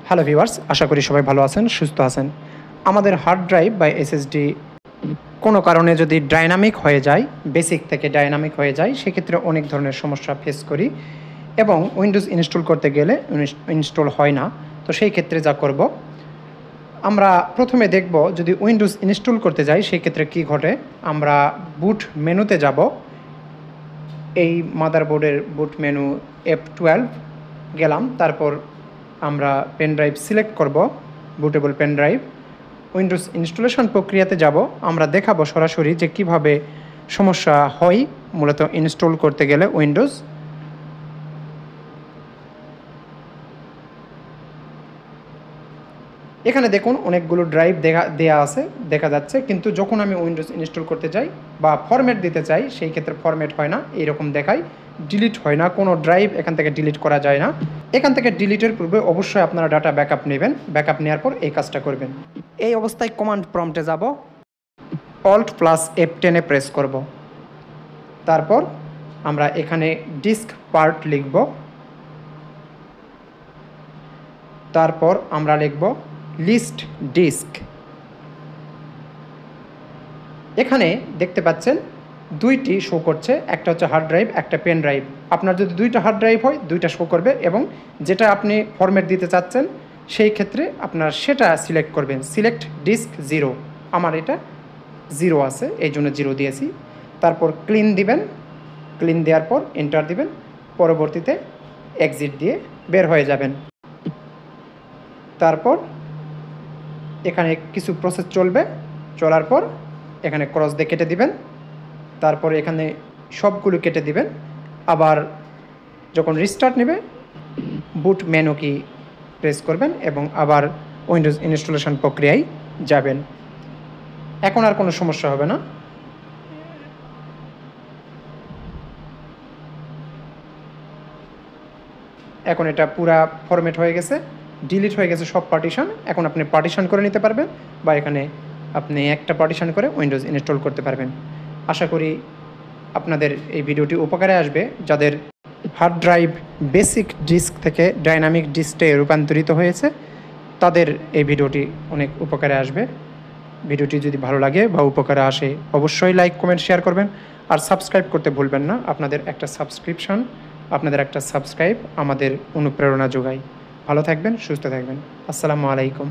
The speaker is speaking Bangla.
হ্যালো ভিউয়ার্স, আশা করি সবাই ভালো আছেন, সুস্থ আছেন। আমাদের হার্ড ড্রাইভ বা এসএসডি কোনো কারণে যদি ডাইনামিক হয়ে যায়, বেসিক থেকে ডাইনামিক হয়ে যায়, সেক্ষেত্রে অনেক ধরনের সমস্যা ফেস করি এবং উইন্ডোজ ইনস্টল করতে গেলে ইনস্টল হয় না। তো সেই ক্ষেত্রে যা করব, আমরা প্রথমে দেখব যদি উইন্ডোজ ইনস্টল করতে যাই সেই ক্ষেত্রে কী ঘটে। আমরা বুট মেনুতে যাব, এই মাদারবোর্ডের বুট মেনু F12 গেলাম, তারপর আমরা পেন ড্রাইভ সিলেক্ট করব, bootable pen drive. Windows installation প্রক্রিয়াতে যাব, আমরা দেখাবো সরাসরি যে কিভাবে সমস্যা হয় মূলত ইনস্টল করতে গেলে উইন্ডোজ। এখানে দেখুন অনেকগুলো ড্রাইভ দেয়া আছে, দেখা যাচ্ছে, কিন্তু যখন আমি উইন্ডোজ ইনস্টল করতে চাই বা ফরম্যাট দিতে চাই সেই ক্ষেত্রে ফরম্যাট হয় না, এইরকম দেখায়, ডিলিট হয় না, কোনো ড্রাইভ এখান থেকে ডিলিট করা যায় না। এখান থেকে ডিলিটের পূর্বে অবশ্যই আপনারা ডাটা ব্যাকআপ নেবেন, ব্যাকআপ নেওয়ার পর এই কাজটা করবেন। এই অবস্থায় কমান্ড প্রম্পটে যাব, Alt+F10 প্রেস করব, তারপর আমরা এখানে ডিস্ক পার্ট লিখব, তারপর আমরা লিখব লিস্ট ডিস্ক। এখানে দেখতে পাচ্ছেন দুইটি শো করছে, একটা হচ্ছে হার্ড ড্রাইভ, একটা পেন ড্রাইভ। আপনার যদি দুইটা হার্ড ড্রাইভ হয় দুইটা শো করবে, এবং যেটা আপনি ফরম্যাট দিতে চাচ্ছেন সেই ক্ষেত্রে আপনার সেটা সিলেক্ট করবেন। সিলেক্ট ডিস্ক 0, আমার এটা 0 আছে, এই জন্য 0 দিয়েছি। তারপর ক্লিন দিবেন, ক্লিন দেওয়ার পর এন্টার দিবেন, পরবর্তীতে এক্সিট দিয়ে বের হয়ে যাবেন। তারপর এখানে কিছু প্রসেস চলবে, চলার পর এখানে ক্রস দিয়ে কেটে দিবেন, তারপর এখানে সবগুলো কেটে দিবেন। আবার যখন রিস্টার্ট নেবে বুট মেনু কি প্রেস করবেন এবং আবার উইন্ডোজ ইনস্টলেশন প্রক্রিয়ায় যাবেন। এখন আর কোনো সমস্যা হবে না। এখন এটা পুরা ফরম্যাট হয়ে গেছে, ডিলিট হয়ে গেছে সব পার্টিশন। এখন আপনি পার্টিশন করে নিতে পারবেন বা এখানে আপনি একটা পার্টিশন করে উইন্ডোজ ইনস্টল করতে পারবেন। আশা করি আপনাদের এই ভিডিওটি উপকারে আসবে। যাদের হার্ড ড্রাইভ বেসিক ডিস্ক থেকে ডাইনামিক ডিস্কে রূপান্তরিত হয়েছে তাদের এই ভিডিওটি অনেক উপকারে আসবে। ভিডিওটি যদি ভালো লাগে বা উপকারে আসে অবশ্যই লাইক, কমেন্ট, শেয়ার করবেন, আর সাবস্ক্রাইব করতে ভুলবেন না। আপনাদের একটা সাবস্ক্রাইব আমাদের অনুপ্রেরণা যোগায়। ভালো থাকবেন, সুস্থ থাকবেন। আসসালামু আলাইকুম।